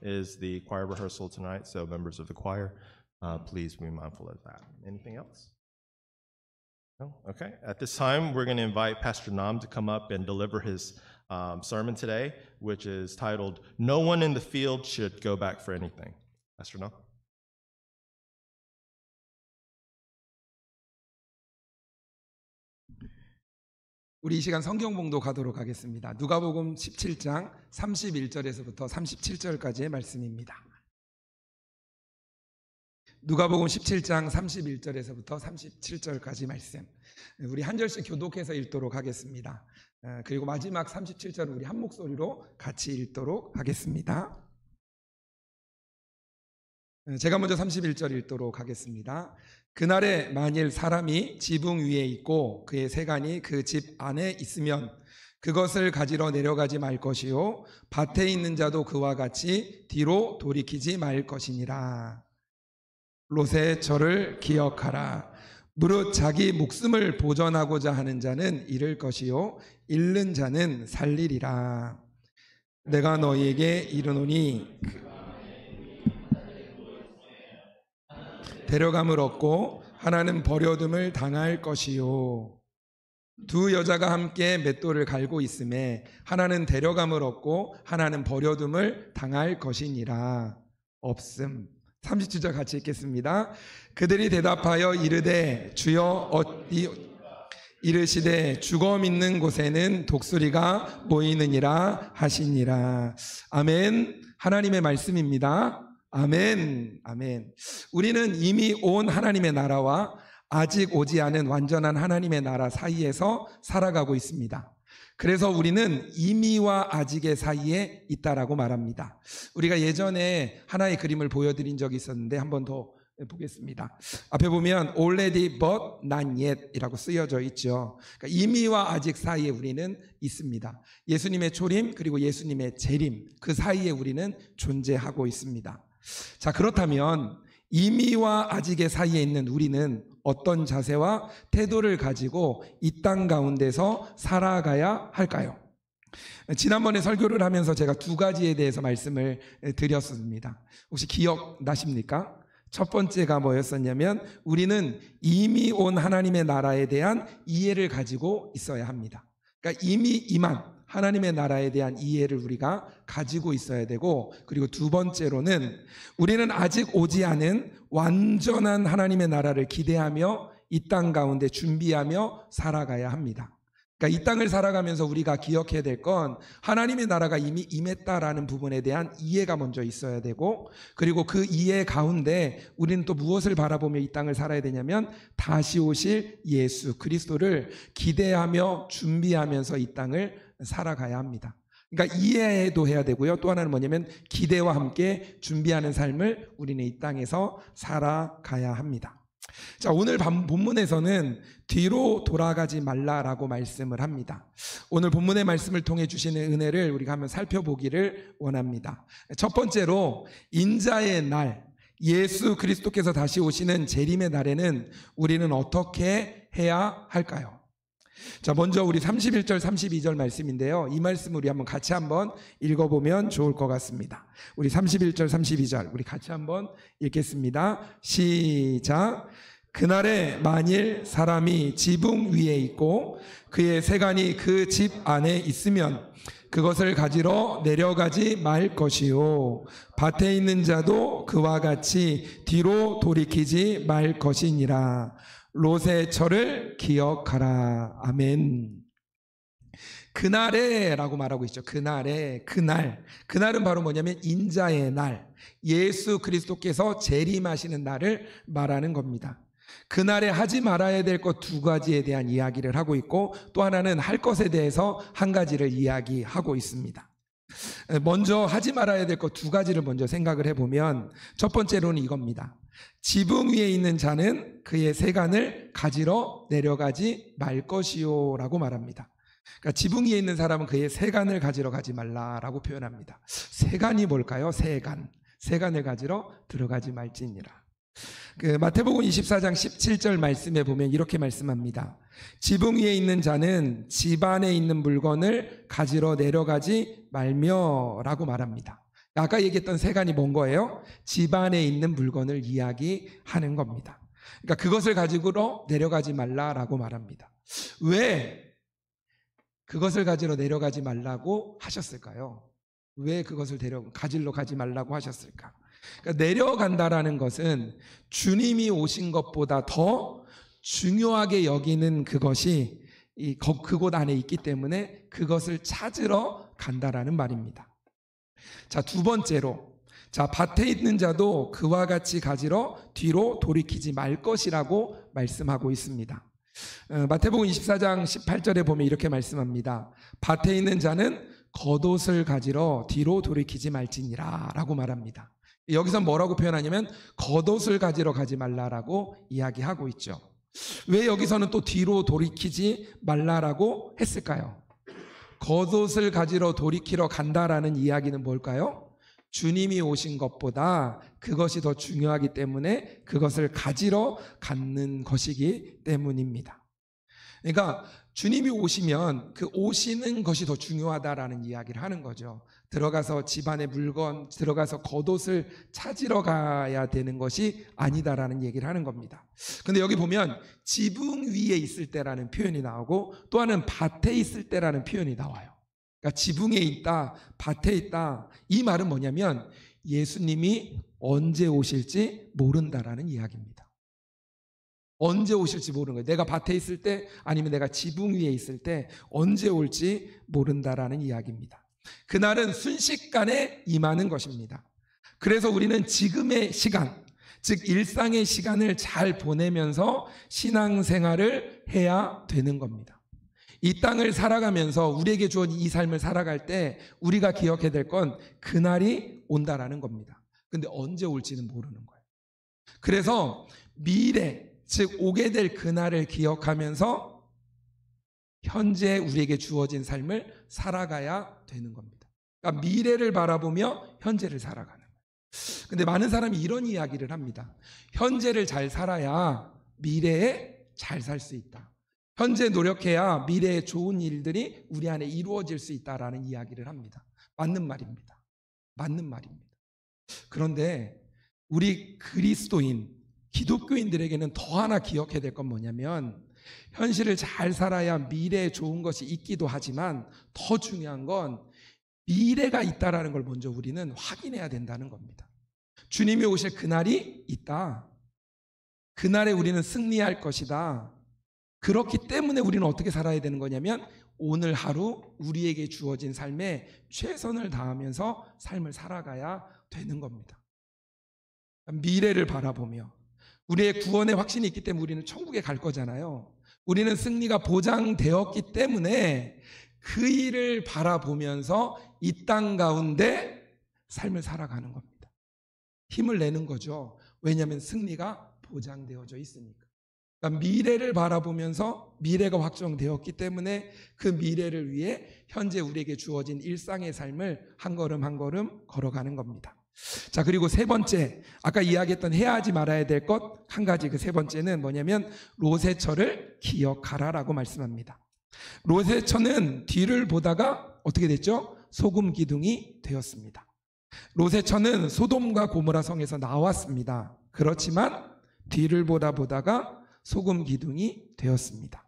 is the choir rehearsal tonight, so members of the choir, please be mindful of that. Anything else? No? Okay. At this time, we're going to invite Pastor Nam to come up and deliver his sermon today, which is titled, No One in the Field Should Go Back for Anything. Pastor Nam. 우리 이 시간 성경 봉독 가도록 하겠습니다. 누가복음 17장 31절에서부터 37절까지의 말씀입니다. 누가복음 17장 31절에서부터 37절까지 말씀. 우리 한 절씩 교독해서 읽도록 하겠습니다. 그리고 마지막 37절은 우리 한 목소리로 같이 읽도록 하겠습니다. 제가 먼저 31절 읽도록 하겠습니다. 그날에 만일 사람이 지붕 위에 있고 그의 세간이 그 집 안에 있으면 그것을 가지러 내려가지 말 것이요 밭에 있는 자도 그와 같이 뒤로 돌이키지 말 것이니라. 롯의 절을 기억하라. 무릇 자기 목숨을 보전하고자 하는 자는 잃을 것이요 잃는 자는 살리리라. 내가 너희에게 이르노니 데려감을 얻고 하나는 버려둠을 당할 것이요 두 여자가 함께 맷돌을 갈고 있음에 하나는 데려감을 얻고 하나는 버려둠을 당할 것이니라. 없음. 37절 같이 읽겠습니다. 그들이 대답하여 이르되 주여 어디 이르시되 죽어 믿는 곳에는 독수리가 모이느니라 하시니라. 아멘. 하나님의 말씀입니다. 아멘. 아멘. 우리는 이미 온 하나님의 나라와 아직 오지 않은 완전한 하나님의 나라 사이에서 살아가고 있습니다. 그래서 우리는 이미와 아직의 사이에 있다라고 말합니다. 우리가 예전에 하나의 그림을 보여드린 적이 있었는데 한 번 더 보겠습니다. 앞에 보면 already but not yet 이라고 쓰여져 있죠. 그러니까 이미와 아직 사이에 우리는 있습니다. 예수님의 초림 그리고 예수님의 재림 그 사이에 우리는 존재하고 있습니다. 자, 그렇다면 이미와 아직의 사이에 있는 우리는 어떤 자세와 태도를 가지고 이 땅 가운데서 살아가야 할까요? 지난번에 설교를 하면서 제가 두 가지에 대해서 말씀을 드렸습니다. 혹시 기억나십니까? 첫 번째가 뭐였었냐면 우리는 이미 온 하나님의 나라에 대한 이해를 가지고 있어야 합니다. 그러니까 이미 임한 하나님의 나라에 대한 이해를 우리가 가지고 있어야 되고, 그리고 두 번째로는 우리는 아직 오지 않은 완전한 하나님의 나라를 기대하며 이 땅 가운데 준비하며 살아가야 합니다. 그러니까 이 땅을 살아가면서 우리가 기억해야 될 건 하나님의 나라가 이미 임했다라는 부분에 대한 이해가 먼저 있어야 되고, 그리고 그 이해 가운데 우리는 또 무엇을 바라보며 이 땅을 살아야 되냐면 다시 오실 예수 그리스도를 기대하며 준비하면서 이 땅을 살아가야 합니다. 그러니까 이해도 해야 되고요. 또 하나는 뭐냐면 기대와 함께 준비하는 삶을 우리는 이 땅에서 살아가야 합니다. 자, 오늘 본문에서는 뒤로 돌아가지 말라라고 말씀을 합니다. 오늘 본문의 말씀을 통해 주시는 은혜를 우리가 한번 살펴보기를 원합니다. 첫 번째로 인자의 날, 예수 그리스도께서 다시 오시는 재림의 날에는 우리는 어떻게 해야 할까요? 자, 먼저 우리 31절 32절 말씀인데요, 이 말씀 우리 한번 같이 한번 읽어보면 좋을 것 같습니다. 우리 31절 32절 우리 같이 한번 읽겠습니다. 시작. 그날에 만일 사람이 지붕 위에 있고 그의 세간이 그 집 안에 있으면 그것을 가지러 내려가지 말 것이요 밭에 있는 자도 그와 같이 뒤로 돌이키지 말 것이니라. 롯의 절을 기억하라. 아멘. 그날에 라고 말하고 있죠. 그날에, 그날은 바로 뭐냐면 인자의 날, 예수 그리스도께서 재림하시는 날을 말하는 겁니다. 그날에 하지 말아야 될 것 두 가지에 대한 이야기를 하고 있고, 또 하나는 할 것에 대해서 한 가지를 이야기하고 있습니다. 먼저 하지 말아야 될 것 두 가지를 먼저 생각을 해보면, 첫 번째로는 이겁니다. 지붕 위에 있는 자는 그의 세간을 가지러 내려가지 말 것이요 라고 말합니다. 그러니까 지붕 위에 있는 사람은 그의 세간을 가지러 가지 말라라고 표현합니다. 세간이 뭘까요? 세간을 가지러 들어가지 말지니라. 마태복음 24장 17절 말씀에 보면 이렇게 말씀합니다. 지붕 위에 있는 자는 집 안에 있는 물건을 가지러 내려가지 말며 라고 말합니다. 아까 얘기했던 세간이 뭔 거예요? 집안에 있는 물건을 이야기하는 겁니다. 그러니까 그것을 가지고 내려가지 말라라고 말합니다. 왜 그것을 가지러 내려가지 말라고 하셨을까요? 왜 그것을 가지러 가지 말라고 하셨을까? 그러니까 내려간다라는 것은 주님이 오신 것보다 더 중요하게 여기는 그것이 그곳 안에 있기 때문에 그것을 찾으러 간다라는 말입니다. 자, 두 번째로, 자, 밭에 있는 자도 그와 같이 가지러 뒤로 돌이키지 말 것이라고 말씀하고 있습니다. 마태복음 24장 18절에 보면 이렇게 말씀합니다. 밭에 있는 자는 겉옷을 가지러 뒤로 돌이키지 말지니라 라고 말합니다. 여기서 뭐라고 표현하냐면 겉옷을 가지러 가지 말라라고 이야기하고 있죠. 왜 여기서는 또 뒤로 돌이키지 말라라고 했을까요? 겉옷을 가지러 돌이키러 간다라는 이야기는 뭘까요? 주님이 오신 것보다 그것이 더 중요하기 때문에 그것을 가지러 갖는 것이기 때문입니다. 그러니까 주님이 오시면 그 오시는 것이 더 중요하다라는 이야기를 하는 거죠. 들어가서 집안의 물건, 들어가서 겉옷을 찾으러 가야 되는 것이 아니다라는 얘기를 하는 겁니다. 근데 여기 보면 지붕 위에 있을 때라는 표현이 나오고 또 하나는 밭에 있을 때라는 표현이 나와요. 그러니까 지붕에 있다, 밭에 있다. 이 말은 뭐냐면 예수님이 언제 오실지 모른다라는 이야기입니다. 언제 오실지 모르는 거예요. 내가 밭에 있을 때 아니면 내가 지붕 위에 있을 때 언제 올지 모른다라는 이야기입니다. 그날은 순식간에 임하는 것입니다. 그래서 우리는 지금의 시간, 즉 일상의 시간을 잘 보내면서 신앙생활을 해야 되는 겁니다. 이 땅을 살아가면서 우리에게 주어진 이 삶을 살아갈 때 우리가 기억해야 될 건 그날이 온다라는 겁니다. 근데 언제 올지는 모르는 거예요. 그래서 미래, 즉 오게 될 그날을 기억하면서 현재 우리에게 주어진 삶을 살아가야 되는 겁니다. 그러니까 미래를 바라보며 현재를 살아가는 거예요. 근데 많은 사람이 이런 이야기를 합니다. 현재를 잘 살아야 미래에 잘 살 수 있다. 현재 노력해야 미래에 좋은 일들이 우리 안에 이루어질 수 있다라는 이야기를 합니다. 맞는 말입니다. 맞는 말입니다. 그런데 우리 그리스도인, 기독교인들에게는 더 하나 기억해야 될 건 뭐냐면 현실을 잘 살아야 미래에 좋은 것이 있기도 하지만 더 중요한 건 미래가 있다라는 걸 먼저 우리는 확인해야 된다는 겁니다. 주님이 오실 그날이 있다. 그날에 우리는 승리할 것이다. 그렇기 때문에 우리는 어떻게 살아야 되는 거냐면 오늘 하루 우리에게 주어진 삶에 최선을 다하면서 삶을 살아가야 되는 겁니다. 미래를 바라보며 우리의 구원의 확신이 있기 때문에 우리는 천국에 갈 거잖아요. 우리는 승리가 보장되었기 때문에 그 일을 바라보면서 이 땅 가운데 삶을 살아가는 겁니다. 힘을 내는 거죠. 왜냐하면 승리가 보장되어져 있으니까. 그러니까 미래를 바라보면서 미래가 확정되었기 때문에 그 미래를 위해 현재 우리에게 주어진 일상의 삶을 한 걸음 한 걸음 걸어가는 겁니다. 자, 그리고 세 번째, 아까 이야기했던 해야 하지 말아야 될 것 한 가지, 그 세 번째는 뭐냐면 롯의 기억하라라고 말씀합니다. 롯의 처는 뒤를 보다가 어떻게 됐죠? 소금 기둥이 되었습니다. 롯의 처는 소돔과 고모라 성에서 나왔습니다. 그렇지만 뒤를 보다가 소금 기둥이 되었습니다.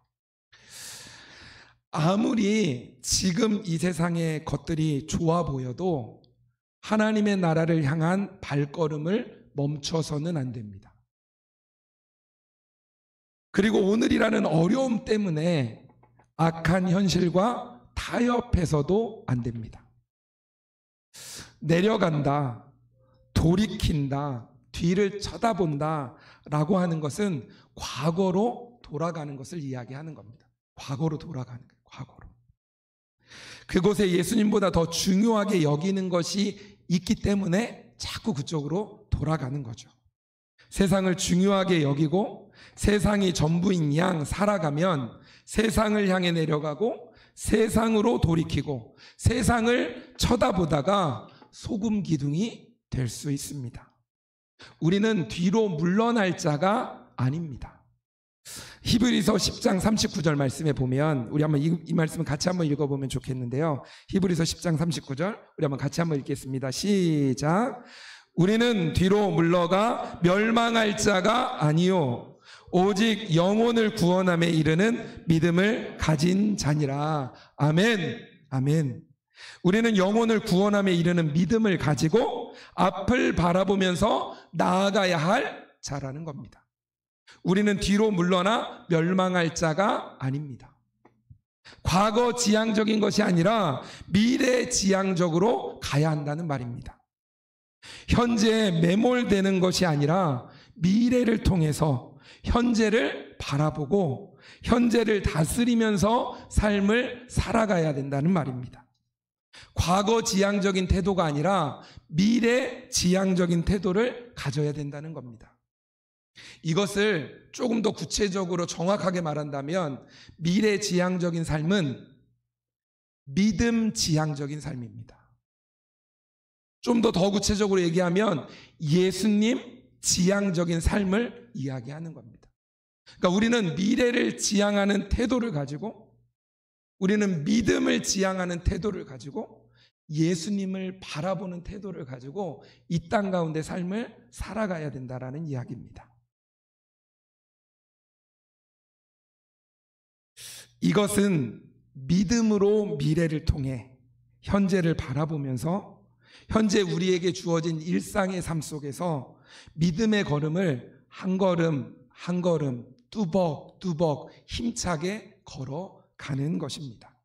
아무리 지금 이 세상의 것들이 좋아 보여도 하나님의 나라를 향한 발걸음을 멈춰서는 안 됩니다. 그리고 오늘이라는 어려움 때문에 악한 현실과 타협해서도 안 됩니다. 내려간다, 돌이킨다, 뒤를 쳐다본다 라고 하는 것은 과거로 돌아가는 것을 이야기하는 겁니다. 과거로 돌아가는 거예요. 과거로. 그곳에 예수님보다 더 중요하게 여기는 것이 있기 때문에 자꾸 그쪽으로 돌아가는 거죠. 세상을 중요하게 여기고 세상이 전부인 양 살아가면 세상을 향해 내려가고 세상으로 돌이키고 세상을 쳐다보다가 소금 기둥이 될 수 있습니다. 우리는 뒤로 물러날 자가 아닙니다. 히브리서 10장 39절 말씀에 보면 우리 한번 이 말씀을 같이 한번 읽어보면 좋겠는데요. 히브리서 10장 39절 우리 한번 같이 한번 읽겠습니다. 시작. 우리는 뒤로 물러가 멸망할 자가 아니요 오직 영혼을 구원함에 이르는 믿음을 가진 자니라. 아멘. 아멘. 우리는 영혼을 구원함에 이르는 믿음을 가지고 앞을 바라보면서 나아가야 할 자라는 겁니다. 우리는 뒤로 물러나 멸망할 자가 아닙니다. 과거 지향적인 것이 아니라 미래 지향적으로 가야 한다는 말입니다. 현재에 매몰되는 것이 아니라 미래를 통해서 현재를 바라보고 현재를 다스리면서 삶을 살아가야 된다는 말입니다. 과거 지향적인 태도가 아니라 미래 지향적인 태도를 가져야 된다는 겁니다. 이것을 조금 더 구체적으로 정확하게 말한다면 미래 지향적인 삶은 믿음 지향적인 삶입니다. 좀 더 구체적으로 얘기하면 예수님 지향적인 삶을 이야기하는 겁니다. 그러니까 우리는 미래를 지향하는 태도를 가지고 우리는 믿음을 지향하는 태도를 가지고 예수님을 바라보는 태도를 가지고 이 땅 가운데 삶을 살아가야 된다라는 이야기입니다. 이것은 믿음으로 미래를 통해 현재를 바라보면서 현재 우리에게 주어진 일상의 삶 속에서 믿음의 걸음을 한 걸음 한 걸음 뚜벅뚜벅 힘차게 걸어가는 것입니다.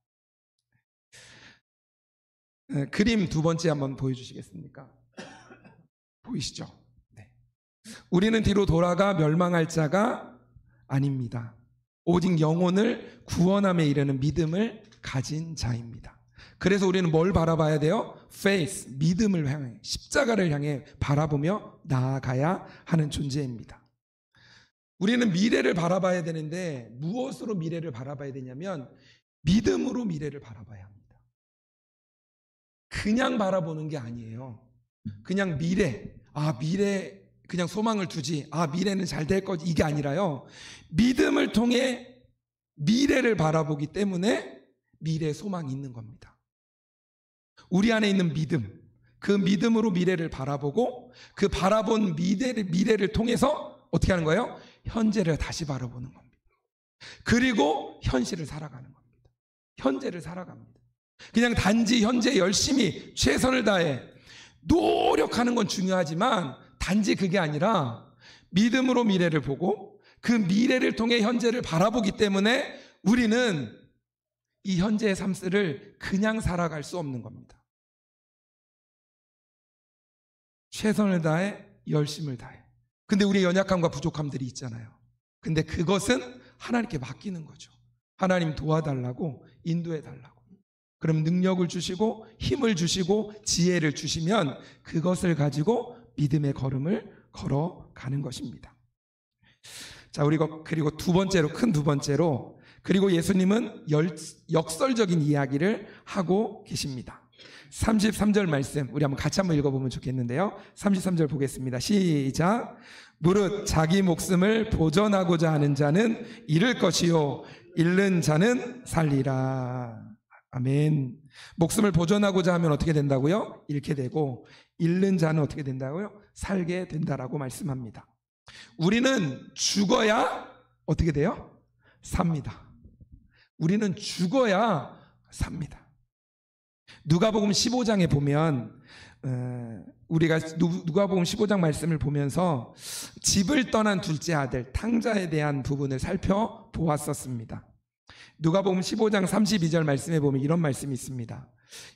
그림 두 번째 한번 보여주시겠습니까? 보이시죠? 네. 우리는 뒤로 돌아가 멸망할 자가 아닙니다. 오직 영혼을 구원함에 이르는 믿음을 가진 자입니다. 그래서 우리는 뭘 바라봐야 돼요? faith, 믿음을 향해 십자가를 향해 바라보며 나아가야 하는 존재입니다. 우리는 미래를 바라봐야 되는데 무엇으로 미래를 바라봐야 되냐면 믿음으로 미래를 바라봐야 합니다. 그냥 바라보는 게 아니에요. 그냥 미래 그냥 소망을 두지 미래는 잘 될 거지 이게 아니라요. 믿음을 통해 미래를 바라보기 때문에 미래에 소망이 있는 겁니다. 우리 안에 있는 믿음, 그 믿음으로 미래를 바라보고 그 바라본 미래를 통해서 어떻게 하는 거예요? 현재를 다시 바라보는 겁니다. 그리고 현실을 살아가는 겁니다. 현재를 살아갑니다. 그냥 단지 현재 열심히 최선을 다해 노력하는 건 중요하지만 단지 그게 아니라 믿음으로 미래를 보고 그 미래를 통해 현재를 바라보기 때문에 우리는 이 현재의 삶을 그냥 살아갈 수 없는 겁니다. 최선을 다해 열심을 다해. 근데 우리의 연약함과 부족함들이 있잖아요. 근데 그것은 하나님께 맡기는 거죠. 하나님 도와달라고 인도해달라고. 그럼 능력을 주시고 힘을 주시고 지혜를 주시면 그것을 가지고 믿음의 걸음을 걸어가는 것입니다. 자, 그리고 큰 두 번째로 그리고 예수님은 역설적인 이야기를 하고 계십니다. 33절 말씀 우리 같이 한번 읽어보면 좋겠는데요. 33절 보겠습니다. 시작. 무릇 자기 목숨을 보전하고자 하는 자는 잃을 것이요 잃는 자는 살리라. 아멘. 목숨을 보전하고자 하면 어떻게 된다고요? 잃게 되고 잃는 자는 어떻게 된다고요? 살게 된다라고 말씀합니다. 우리는 죽어야 어떻게 돼요? 삽니다. 우리는 죽어야 삽니다. 누가복음 15장에 보면 우리가 누가복음 15장 말씀을 보면서 집을 떠난 둘째 아들 탕자에 대한 부분을 살펴보았었습니다. 누가복음 15장 32절 말씀에 보면 이런 말씀이 있습니다.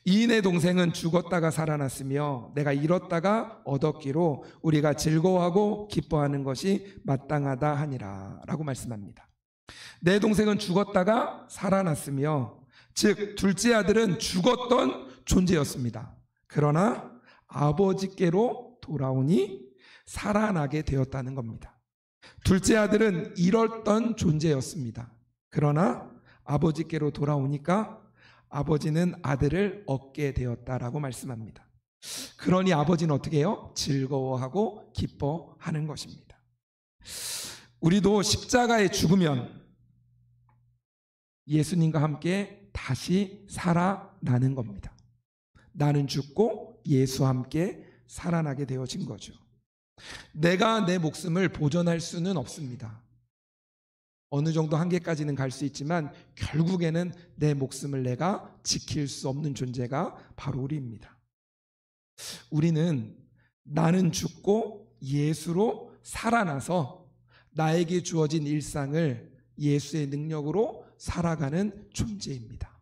이인의 동생은 죽었다가 살아났으며 내가 잃었다가 얻었기로 우리가 즐거워하고 기뻐하는 것이 마땅하다 하니라 라고 말씀합니다. 내 동생은 죽었다가 살아났으며 즉 둘째 아들은 죽었던 존재였습니다. 그러나 아버지께로 돌아오니 살아나게 되었다는 겁니다. 둘째 아들은 잃었던 존재였습니다. 그러나 아버지께로 돌아오니까 아버지는 아들을 얻게 되었다라고 말씀합니다. 그러니 아버지는 어떻게 해요? 즐거워하고 기뻐하는 것입니다. 우리도 십자가에 죽으면 예수님과 함께 다시 살아나는 겁니다. 나는 죽고 예수와 함께 살아나게 되어진 거죠. 내가 내 목숨을 보존할 수는 없습니다. 어느 정도 한계까지는 갈 수 있지만 결국에는 내 목숨을 내가 지킬 수 없는 존재가 바로 우리입니다. 우리는 나는 죽고 예수로 살아나서 나에게 주어진 일상을 예수의 능력으로 살아가는 존재입니다.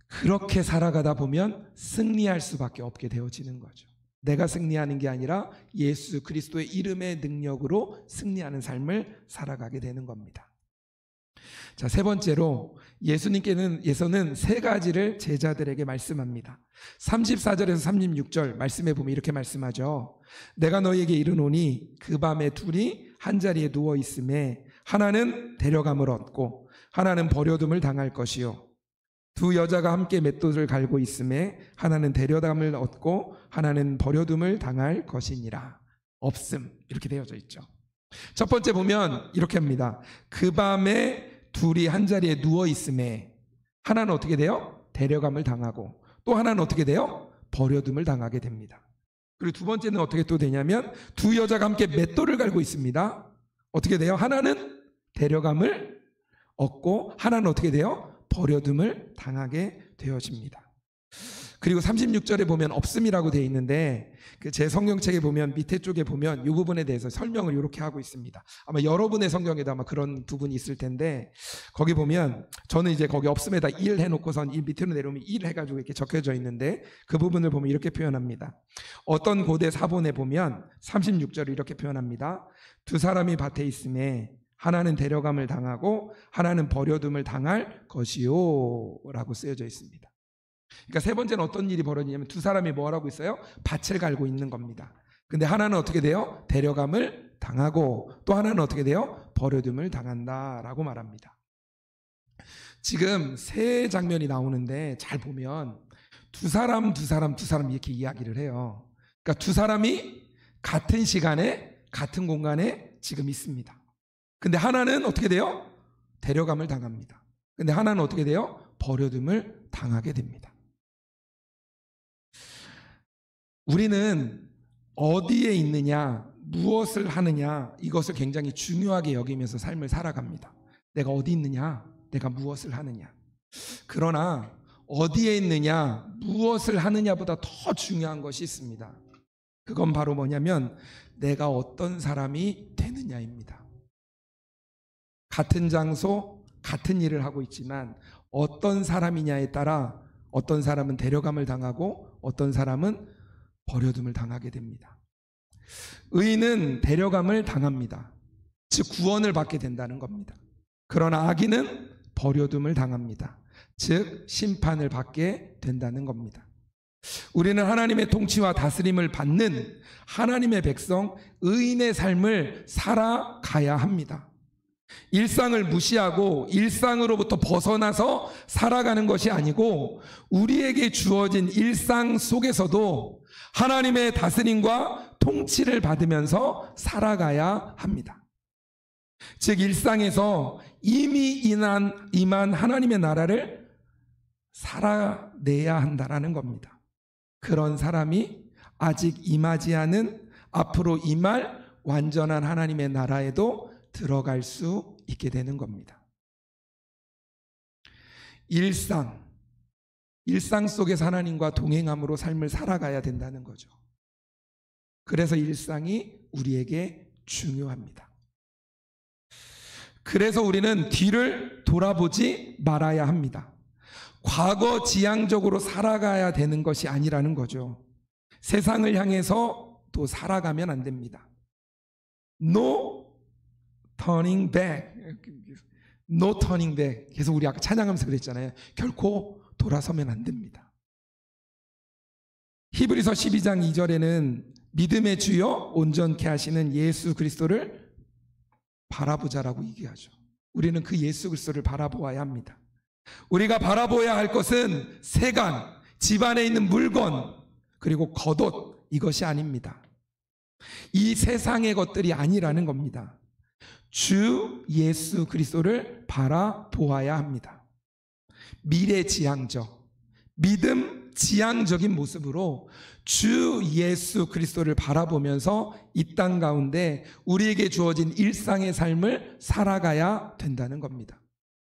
그렇게 살아가다 보면 승리할 수밖에 없게 되어지는 거죠. 내가 승리하는 게 아니라 예수 그리스도의 이름의 능력으로 승리하는 삶을 살아가게 되는 겁니다. 자, 세 번째로 예수님께서는 세 가지를 제자들에게 말씀합니다. 34절에서 36절 말씀해 보면 이렇게 말씀하죠. 내가 너희에게 이르노니 그 밤에 둘이 한자리에 누워 있음에 하나는 데려감을 얻고 하나는 버려둠을 당할 것이요 두 여자가 함께 맷돌을 갈고 있음에 하나는 데려감을 얻고 하나는 버려둠을 당할 것이니라. 없음 이렇게 되어져 있죠. 첫 번째 보면 이렇게 합니다. 그 밤에 둘이 한자리에 누워 있음에 하나는 어떻게 돼요? 데려감을 당하고 또 하나는 어떻게 돼요? 버려둠을 당하게 됩니다. 그리고 두 번째는 어떻게 또 되냐면 두 여자가 함께 맷돌을 갈고 있습니다. 어떻게 돼요? 하나는 데려감을 얻고 하나는 어떻게 돼요? 버려둠을 당하게 되어집니다. 그리고 36절에 보면 없음이라고 되어 있는데 제 성경책에 보면 밑에 쪽에 보면 이 부분에 대해서 설명을 이렇게 하고 있습니다. 아마 여러분의 성경에도 아마 그런 부분이 있을 텐데 거기 보면 저는 이제 거기 없음에다 1 해놓고선 이 밑으로 내려오면 1 해가지고 이렇게 적혀져 있는데 그 부분을 보면 이렇게 표현합니다. 어떤 고대 사본에 보면 36절을 이렇게 표현합니다. 두 사람이 밭에 있음에 하나는 데려감을 당하고 하나는 버려둠을 당할 것이요 라고 쓰여져 있습니다. 그러니까 세 번째는 어떤 일이 벌어지냐면 두 사람이 뭐 하고 있어요? 밭을 갈고 있는 겁니다. 근데 하나는 어떻게 돼요? 데려감을 당하고 또 하나는 어떻게 돼요? 버려둠을 당한다라고 말합니다. 지금 세 장면이 나오는데 잘 보면 두 사람 이렇게 이야기를 해요. 그러니까 두 사람이 같은 시간에 같은 공간에 지금 있습니다. 근데 하나는 어떻게 돼요? 데려감을 당합니다. 근데 하나는 어떻게 돼요? 버려둠을 당하게 됩니다. 우리는 어디에 있느냐, 무엇을 하느냐 이것을 굉장히 중요하게 여기면서 삶을 살아갑니다. 내가 어디 있느냐, 내가 무엇을 하느냐. 그러나 어디에 있느냐, 무엇을 하느냐보다 더 중요한 것이 있습니다. 그건 바로 뭐냐면 내가 어떤 사람이 되느냐입니다. 같은 장소, 같은 일을 하고 있지만 어떤 사람이냐에 따라 어떤 사람은 데려감을 당하고 어떤 사람은 버려둠을 당하게 됩니다. 의인은 데려감을 당합니다. 즉 구원을 받게 된다는 겁니다. 그러나 악인은 버려둠을 당합니다. 즉 심판을 받게 된다는 겁니다. 우리는 하나님의 통치와 다스림을 받는 하나님의 백성, 의인의 삶을 살아가야 합니다. 일상을 무시하고 일상으로부터 벗어나서 살아가는 것이 아니고 우리에게 주어진 일상 속에서도 하나님의 다스림과 통치를 받으면서 살아가야 합니다. 즉 일상에서 이미 임한 하나님의 나라를 살아내야 한다라는 겁니다. 그런 사람이 아직 임하지 않은 앞으로 임할 완전한 하나님의 나라에도 들어갈 수 있게 되는 겁니다. 일상 속에서 하나님과 동행함으로 삶을 살아가야 된다는 거죠. 그래서 일상이 우리에게 중요합니다. 그래서 우리는 뒤를 돌아보지 말아야 합니다. 과거 지향적으로 살아가야 되는 것이 아니라는 거죠. 세상을 향해서 또 살아가면 안 됩니다. No turning back. No turning back. 그래서 우리 아까 찬양하면서 그랬잖아요. 결코 돌아서면 안 됩니다. 히브리서 12장 2절에는 믿음의 주여 온전케 하시는 예수 그리스도를 바라보자라고 얘기하죠. 우리는 그 예수 그리스도를 바라보아야 합니다. 우리가 바라보아야 할 것은 세간, 집안에 있는 물건, 그리고 겉옷 이것이 아닙니다. 이 세상의 것들이 아니라는 겁니다. 주 예수 그리스도를 바라보아야 합니다. 미래지향적, 믿음 지향적인 모습으로 주 예수 그리스도를 바라보면서 이 땅 가운데 우리에게 주어진 일상의 삶을 살아가야 된다는 겁니다.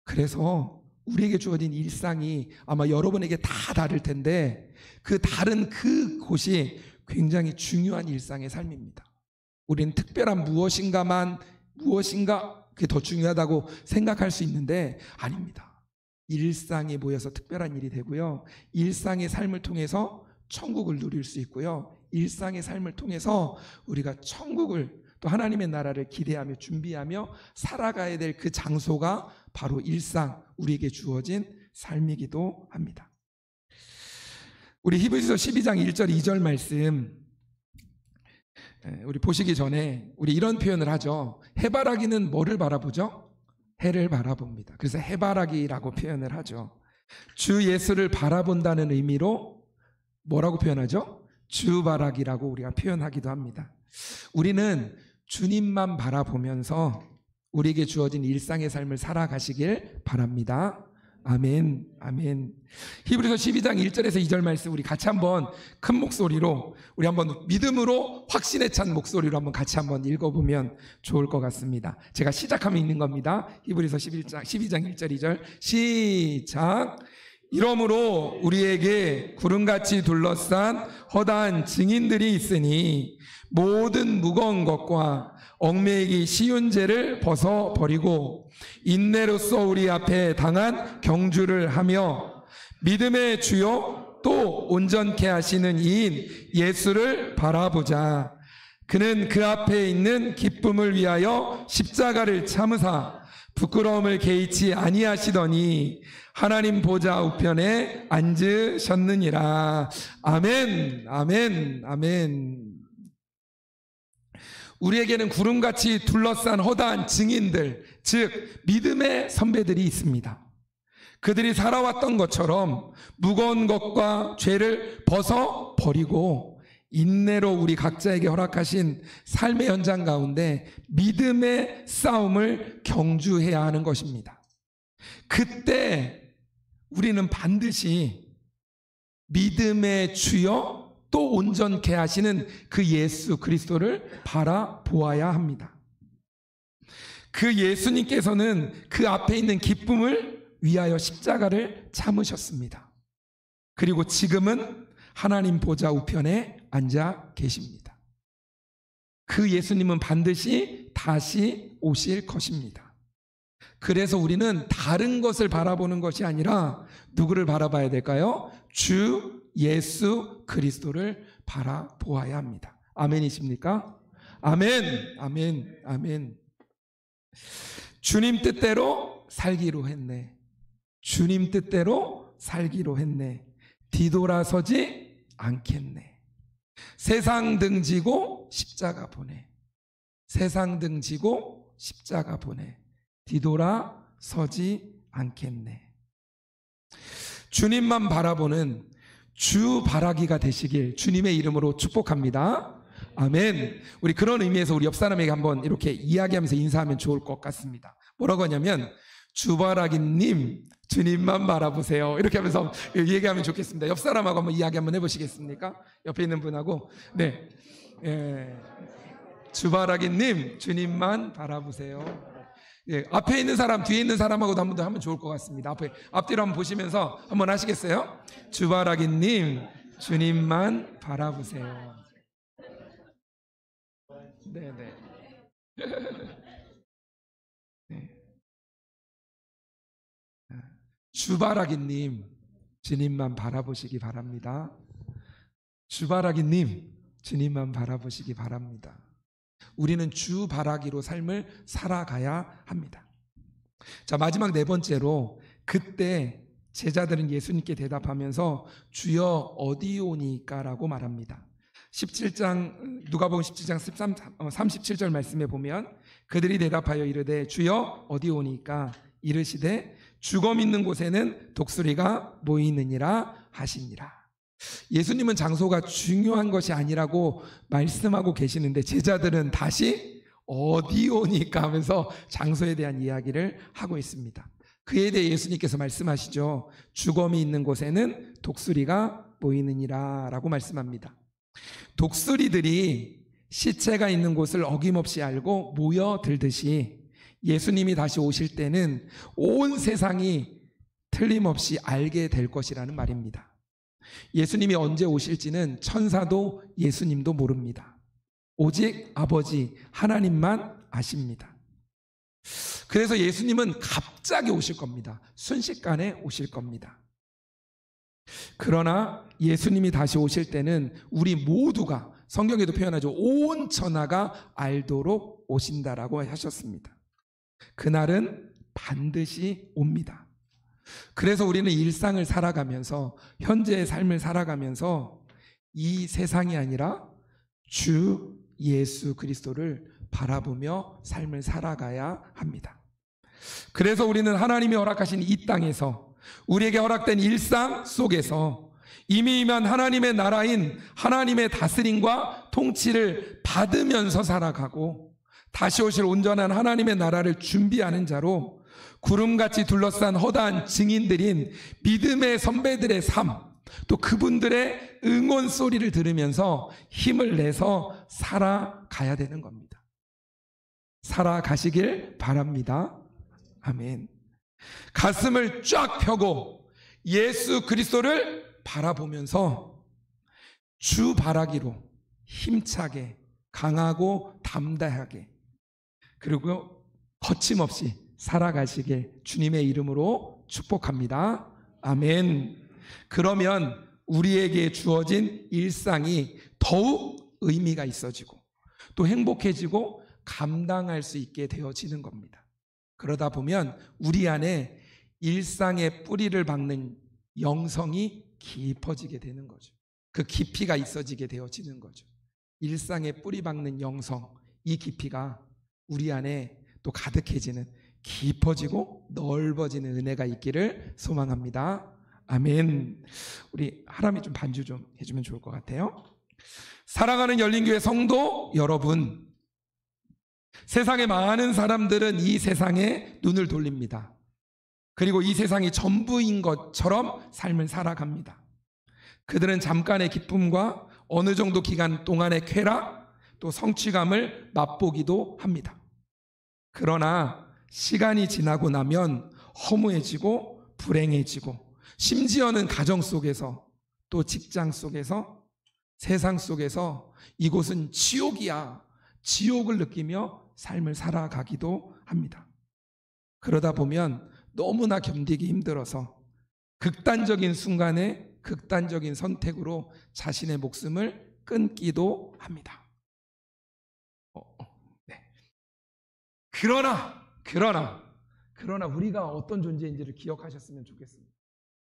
그래서 우리에게 주어진 일상이 아마 여러분에게 다 다를 텐데 그 다른 그곳이 굉장히 중요한 일상의 삶입니다. 우리는 특별한 무엇인가 그게 더 중요하다고 생각할 수 있는데 아닙니다. 일상에 모여서 특별한 일이 되고요. 일상의 삶을 통해서 천국을 누릴 수 있고요. 일상의 삶을 통해서 우리가 천국을 또 하나님의 나라를 기대하며 준비하며 살아가야 될 그 장소가 바로 일상, 우리에게 주어진 삶이기도 합니다. 우리 히브리서 12장 1절 2절 말씀 우리 보시기 전에 우리 이런 표현을 하죠. 해바라기는 뭐를 바라보죠? 해를 바라봅니다. 그래서 해바라기라고 표현을 하죠. 주 예수를 바라본다는 의미로 뭐라고 표현하죠? 주바라기라고 우리가 표현하기도 합니다. 우리는 주님만 바라보면서 우리에게 주어진 일상의 삶을 살아가시길 바랍니다. 아멘, 아멘. 히브리서 12장 1절에서 2절 말씀 우리 같이 한번 큰 목소리로 우리 한번 믿음으로 확신에 찬 목소리로 한번 같이 한번 읽어보면 좋을 것 같습니다. 제가 시작하면 읽는 겁니다. 히브리서 12장 1절 2절 시작. 이러므로 우리에게 구름같이 둘러싼 허다한 증인들이 있으니 모든 무거운 것과 얽매이기 쉬운 죄를 벗어버리고 인내로써 우리 앞에 당한 경주를 하며 믿음의 주요 또 온전케 하시는 이인 예수를 바라보자. 그는 그 앞에 있는 기쁨을 위하여 십자가를 참으사 부끄러움을 개의치 아니하시더니 하나님 보좌 우편에 앉으셨느니라. 아멘, 아멘, 아멘. 우리에게는 구름같이 둘러싼 허다한 증인들, 즉 믿음의 선배들이 있습니다. 그들이 살아왔던 것처럼 무거운 것과 죄를 벗어버리고 인내로 우리 각자에게 허락하신 삶의 현장 가운데 믿음의 싸움을 경주해야 하는 것입니다. 그때 우리는 반드시 믿음의 주여 또 온전케 하시는 그 예수 그리스도를 바라보아야 합니다. 그 예수님께서는 그 앞에 있는 기쁨을 위하여 십자가를 참으셨습니다. 그리고 지금은 하나님 보좌 우편에 앉아 계십니다. 그 예수님은 반드시 다시 오실 것입니다. 그래서 우리는 다른 것을 바라보는 것이 아니라 누구를 바라봐야 될까요? 주 예수 그리스도를 바라보아야 합니다. 아멘이십니까? 아멘, 아멘, 아멘. 주님 뜻대로 살기로 했네. 주님 뜻대로 살기로 했네. 뒤돌아서지 않겠네. 세상 등지고 십자가 보내. 세상 등지고 십자가 보내. 뒤돌아서지 않겠네. 주님만 바라보는 주 바라기가 되시길 주님의 이름으로 축복합니다. 아멘. 우리 그런 의미에서 우리 옆 사람에게 한번 이렇게 이야기하면서 인사하면 좋을 것 같습니다. 뭐라고 하냐면 주바라기님 주님만 바라보세요. 이렇게 하면서 얘기하면 좋겠습니다. 옆 사람하고 한번 이야기 한번 해보시겠습니까? 옆에 있는 분하고. 네. 주바라기님 주님만 바라보세요. 예, 앞에 있는 사람, 뒤에 있는 사람하고도 한번 더 하면 좋을 것 같습니다. 앞뒤로 한번 보시면서 한번 하시겠어요? 주바라기님, 주님만 바라보세요. 네네. 네. 주바라기님, 주님만 바라보시기 바랍니다. 주바라기님, 주님만 바라보시기 바랍니다. 우리는 주 바라기로 삶을 살아가야 합니다. 자, 마지막 네 번째로 그때 제자들은 예수님께 대답하면서 주여 어디 오니까라고 말합니다. 17장 누가복음 17장 37절 말씀에 보면 그들이 대답하여 이르되 주여 어디 오니까 이르시되 죽어 있는 곳에는 독수리가 모이느니라 하시니라. 예수님은 장소가 중요한 것이 아니라고 말씀하고 계시는데 제자들은 다시 어디 오니까 하면서 장소에 대한 이야기를 하고 있습니다. 그에 대해 예수님께서 말씀하시죠. 주검이 있는 곳에는 독수리가 모이느니라 라고 말씀합니다. 독수리들이 시체가 있는 곳을 어김없이 알고 모여들듯이 예수님이 다시 오실 때는 온 세상이 틀림없이 알게 될 것이라는 말입니다. 예수님이 언제 오실지는 천사도 예수님도 모릅니다. 오직 아버지 하나님만 아십니다. 그래서 예수님은 갑자기 오실 겁니다. 순식간에 오실 겁니다. 그러나 예수님이 다시 오실 때는 우리 모두가, 성경에도 표현하죠. 온 천하가 알도록 오신다라고 하셨습니다. 그날은 반드시 옵니다. 그래서 우리는 일상을 살아가면서, 현재의 삶을 살아가면서 이 세상이 아니라 주 예수 그리스도를 바라보며 삶을 살아가야 합니다. 그래서 우리는 하나님이 허락하신 이 땅에서, 우리에게 허락된 일상 속에서 이미 임한 하나님의 나라인 하나님의 다스림과 통치를 받으면서 살아가고, 다시 오실 온전한 하나님의 나라를 준비하는 자로 구름같이 둘러싼 허다한 증인들인 믿음의 선배들의 삶, 또 그분들의 응원 소리를 들으면서 힘을 내서 살아가야 되는 겁니다. 살아가시길 바랍니다. 아멘. 가슴을 쫙 펴고 예수 그리스도를 바라보면서 주 바라기로 힘차게, 강하고 담대하게, 그리고 거침없이 살아가시길 주님의 이름으로 축복합니다. 아멘. 그러면 우리에게 주어진 일상이 더욱 의미가 있어지고 또 행복해지고 감당할 수 있게 되어지는 겁니다. 그러다 보면 우리 안에 일상의 뿌리를 박는 영성이 깊어지게 되는 거죠. 그 깊이가 있어지게 되어지는 거죠. 일상의 뿌리 박는 영성, 이 깊이가 우리 안에 또 가득해지는, 깊어지고 넓어지는 은혜가 있기를 소망합니다. 아멘. 우리 하람이 좀 반주 좀 해주면 좋을 것 같아요. 사랑하는 열린교회 성도 여러분, 세상의 많은 사람들은 이 세상에 눈을 돌립니다. 그리고 이 세상이 전부인 것처럼 삶을 살아갑니다. 그들은 잠깐의 기쁨과 어느 정도 기간 동안의 쾌락, 또 성취감을 맛보기도 합니다. 그러나 시간이 지나고 나면 허무해지고 불행해지고, 심지어는 가정 속에서, 또 직장 속에서, 세상 속에서 이곳은 지옥이야, 지옥을 느끼며 삶을 살아가기도 합니다. 그러다 보면 너무나 견디기 힘들어서 극단적인 순간에 극단적인 선택으로 자신의 목숨을 끊기도 합니다. 네. 그러나 우리가 어떤 존재인지를 기억하셨으면 좋겠습니다.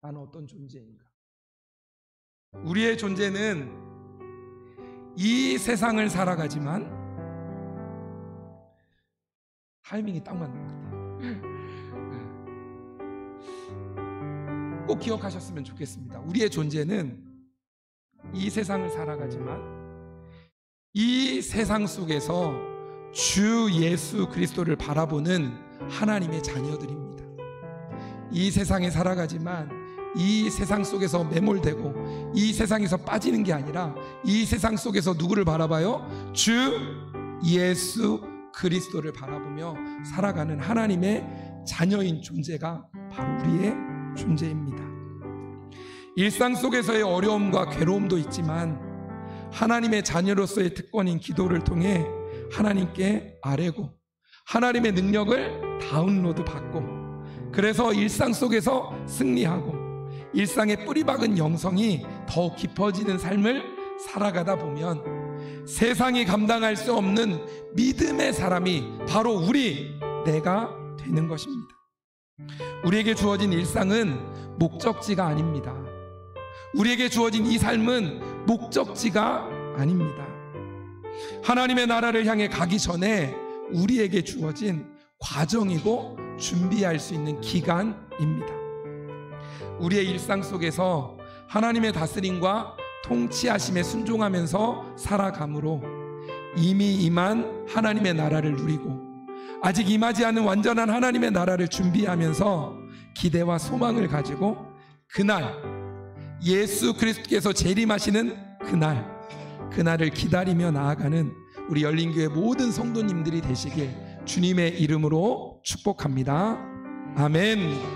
나는 어떤 존재인가? 우리의 존재는 이 세상을 살아가지만, 타이밍이 딱 맞는 것 같아요. 꼭 기억하셨으면 좋겠습니다. 우리의 존재는 이 세상을 살아가지만 이 세상 속에서 주 예수 그리스도를 바라보는 하나님의 자녀들입니다. 이 세상에 살아가지만 이 세상 속에서 매몰되고 이 세상에서 빠지는 게 아니라 이 세상 속에서 누구를 바라봐요? 주 예수 그리스도를 바라보며 살아가는 하나님의 자녀인 존재가 바로 우리의 존재입니다. 일상 속에서의 어려움과 괴로움도 있지만 하나님의 자녀로서의 특권인 기도를 통해 하나님께 아뢰고 하나님의 능력을 다운로드 받고, 그래서 일상 속에서 승리하고 일상의 뿌리박은 영성이 더 깊어지는 삶을 살아가다 보면 세상이 감당할 수 없는 믿음의 사람이 바로 내가 되는 것입니다. 우리에게 주어진 일상은 목적지가 아닙니다. 우리에게 주어진 이 삶은 목적지가 아닙니다. 하나님의 나라를 향해 가기 전에 우리에게 주어진 과정이고 준비할 수 있는 기간입니다. 우리의 일상 속에서 하나님의 다스림과 통치하심에 순종하면서 살아감으로 이미 임한 하나님의 나라를 누리고 아직 임하지 않은 완전한 하나님의 나라를 준비하면서 기대와 소망을 가지고 그날 예수 그리스도께서 재림하시는 그날을 기다리며 나아가는 우리 열린교회 모든 성도님들이 되시길 주님의 이름으로 축복합니다. 아멘.